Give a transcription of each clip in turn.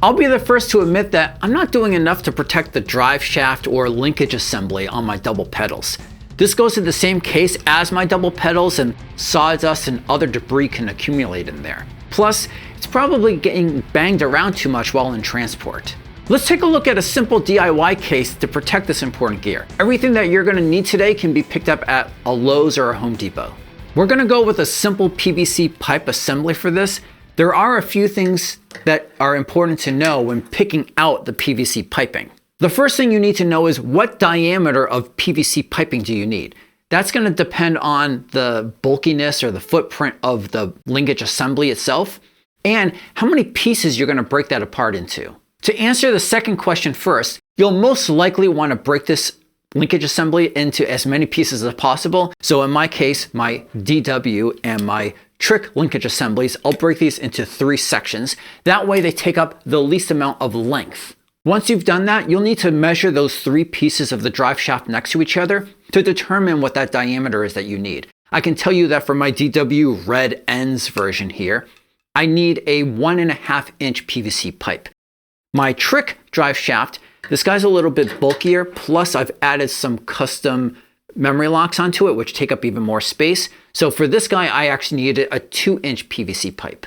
I'll be the first to admit that I'm not doing enough to protect the drive shaft or linkage assembly on my double pedals. This goes in the same case as my double pedals, and sawdust and other debris can accumulate in there. Plus, it's probably getting banged around too much while in transport. Let's take a look at a simple DIY case to protect this important gear. Everything that you're going to need today can be picked up at a Lowe's or a Home Depot. We're going to go with a simple PVC pipe assembly for this. There are a few things that are important to know when picking out the PVC piping. The first thing you need to know is what diameter of PVC piping do you need? That's going to depend on the bulkiness or the footprint of the linkage assembly itself, and how many pieces you're going to break that apart into. To answer the second question first, you'll most likely want to break this linkage assembly into as many pieces as possible. So in my case, my DW and my Trick linkage assemblies, I'll break these into 3 sections. That way they take up the least amount of length. Once you've done that, you'll need to measure those 3 pieces of the drive shaft next to each other to determine what that diameter is that you need. I can tell you that for my DW red ends version here, I need a 1.5 inch PVC pipe. My Trick drive shaft, this guy's a little bit bulkier, plus I've added some custom memory locks onto it, which take up even more space. So for this guy, I actually needed a 2 inch PVC pipe.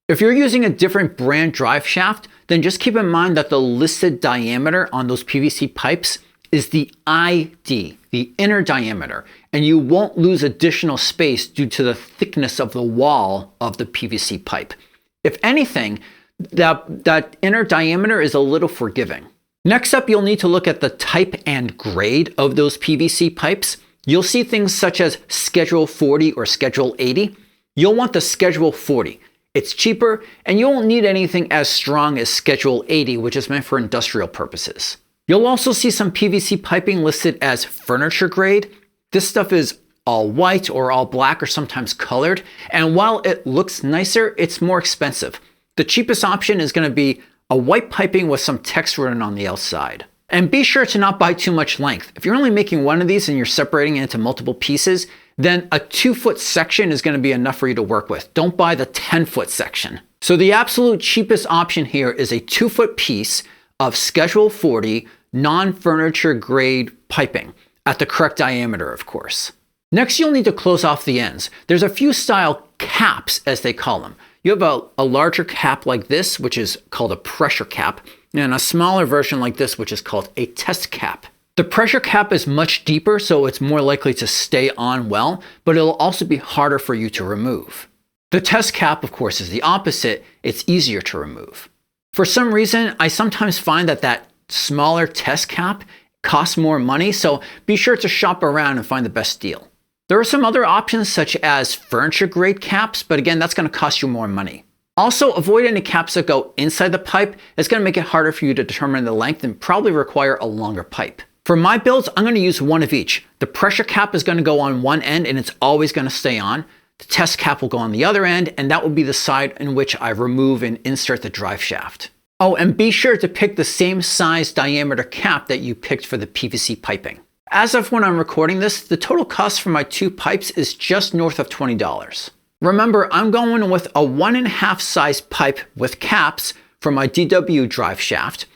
If you're using a different brand drive shaft, then just keep in mind that the listed diameter on those PVC pipes is the ID, the inner diameter, and you won't lose additional space due to the thickness of the wall of the PVC pipe. If anything, that inner diameter is a little forgiving. Next up, you'll need to look at the type and grade of those PVC pipes. You'll see things such as Schedule 40 or Schedule 80. You'll want the Schedule 40. It's cheaper, and you won't need anything as strong as Schedule 80, which is meant for industrial purposes. You'll also see some PVC piping listed as furniture grade. This stuff is all white or all black or sometimes colored, and while it looks nicer, it's more expensive. The cheapest option is going to be a white piping with some text written on the outside. And be sure to not buy too much length. If you're only making one of these and you're separating it into multiple pieces, then a 2-foot section is going to be enough for you to work with. Don't buy the 10-foot section. So the absolute cheapest option here is a 2-foot piece of Schedule 40 non-furniture grade piping at the correct diameter, of course. Next, you'll need to close off the ends. There's a few style caps, as they call them. You have a larger cap like this, which is called a pressure cap, and a smaller version like this, which is called a test cap. The pressure cap is much deeper, so it's more likely to stay on well, but it'll also be harder for you to remove. The test cap, of course, is the opposite. It's easier to remove. For some reason, I sometimes find that smaller test cap costs more money, so be sure to shop around and find the best deal. There are some other options such as furniture grade caps, but again, that's going to cost you more money. Also, avoid any caps that go inside the pipe. It's going to make it harder for you to determine the length and probably require a longer pipe. For my builds, I'm going to use one of each. The pressure cap is going to go on one end and it's always going to stay on. The test cap will go on the other end, and that will be the side in which I remove and insert the drive shaft. Oh, and be sure to pick the same size diameter cap that you picked for the PVC piping. As of when I'm recording this, the total cost for my 2 pipes is just north of $20. Remember, I'm going with a 1.5 size pipe with caps for my DW drive shaft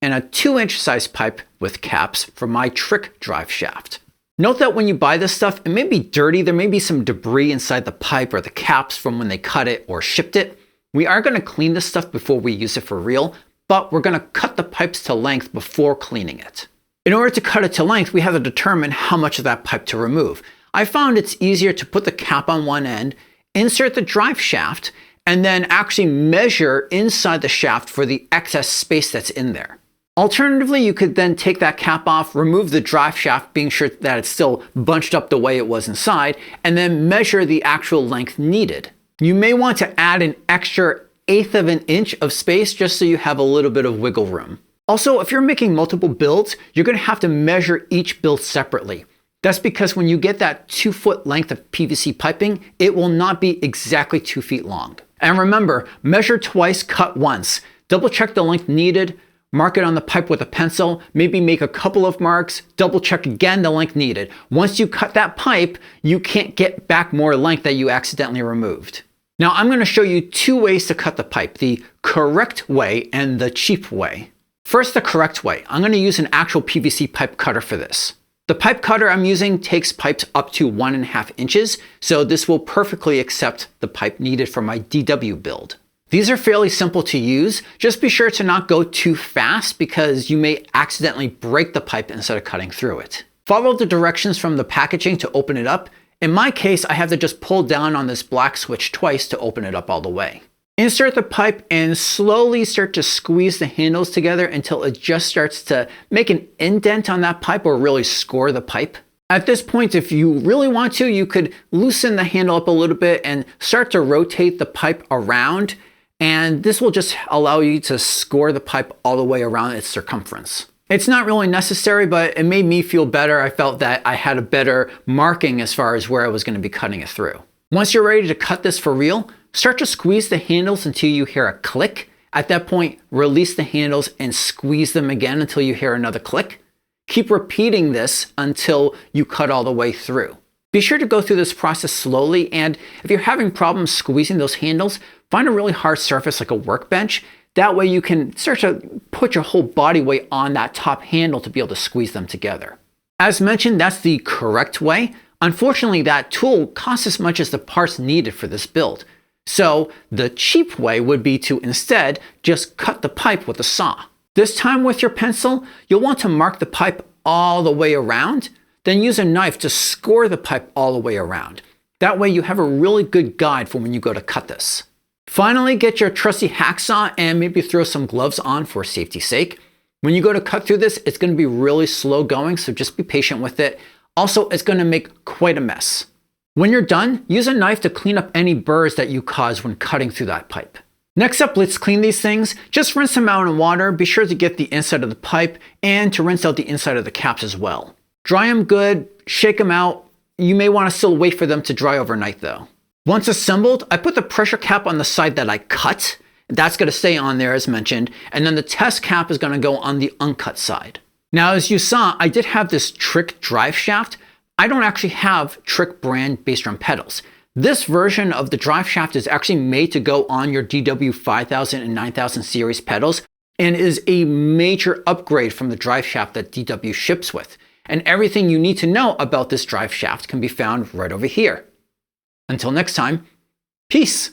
and a 2-inch size pipe with caps for my Trick drive shaft. Note that when you buy this stuff, it may be dirty. There may be some debris inside the pipe or the caps from when they cut it or shipped it. We are going to clean this stuff before we use it for real, but we're going to cut the pipes to length before cleaning it. In order to cut it to length, we have to determine how much of that pipe to remove. I found it's easier to put the cap on one end, insert the drive shaft, and then actually measure inside the shaft for the excess space that's in there. Alternatively, you could then take that cap off, remove the drive shaft, being sure that it's still bunched up the way it was inside, and then measure the actual length needed. You may want to add an extra 1/8 of an inch of space just so you have a little bit of wiggle room. Also, if you're making multiple builds, you're going to have to measure each build separately. That's because when you get that 2-foot length of PVC piping, it will not be exactly 2 feet long. And remember, measure twice, cut once. Double check the length needed, mark it on the pipe with a pencil, maybe make a couple of marks, double check again the length needed. Once you cut that pipe, you can't get back more length that you accidentally removed. Now I'm going to show you 2 ways to cut the pipe, the correct way and the cheap way. First, the correct way. I'm going to use an actual PVC pipe cutter for this. The pipe cutter I'm using takes pipes up to 1.5 inches, so this will perfectly accept the pipe needed for my DW build. These are fairly simple to use. Just be sure to not go too fast because you may accidentally break the pipe instead of cutting through it. Follow the directions from the packaging to open it up. In my case, I have to just pull down on this black switch twice to open it up all the way. Insert the pipe and slowly start to squeeze the handles together until it just starts to make an indent on that pipe or really score the pipe. At this point, if you really want to, you could loosen the handle up a little bit and start to rotate the pipe around, and this will just allow you to score the pipe all the way around its circumference. It's not really necessary, but it made me feel better. I felt that I had a better marking as far as where I was going to be cutting it through. Once you're ready to cut this for real, start to squeeze the handles until you hear a click. At that point, release the handles and squeeze them again until you hear another click. Keep repeating this until you cut all the way through. Be sure to go through this process slowly, and if you're having problems squeezing those handles, find a really hard surface like a workbench. That way you can start to put your whole body weight on that top handle to be able to squeeze them together. As mentioned, that's the correct way. Unfortunately, that tool costs as much as the parts needed for this build. So the cheap way would be to instead just cut the pipe with a saw. This time with your pencil, you'll want to mark the pipe all the way around, then use a knife to score the pipe all the way around. That way you have a really good guide for when you go to cut this. Finally, get your trusty hacksaw and maybe throw some gloves on for safety's sake. When you go to cut through this, it's going to be really slow going, so just be patient with it. Also, it's going to make quite a mess. When you're done, use a knife to clean up any burrs that you caused when cutting through that pipe. Next up, let's clean these things. Just rinse them out in water. Be sure to get the inside of the pipe and to rinse out the inside of the caps as well. Dry them good, shake them out. You may want to still wait for them to dry overnight though. Once assembled, I put the pressure cap on the side that I cut. That's going to stay on there as mentioned, and then the test cap is going to go on the uncut side. Now, as you saw, I did have this Trick Driveshaft. I don't actually have Trick brand bass drum pedals. This version of the Driveshaft is actually made to go on your DW 5000 and 9000 series pedals and is a major upgrade from the Driveshaft that DW ships with. And everything you need to know about this Driveshaft can be found right over here. Until next time, peace.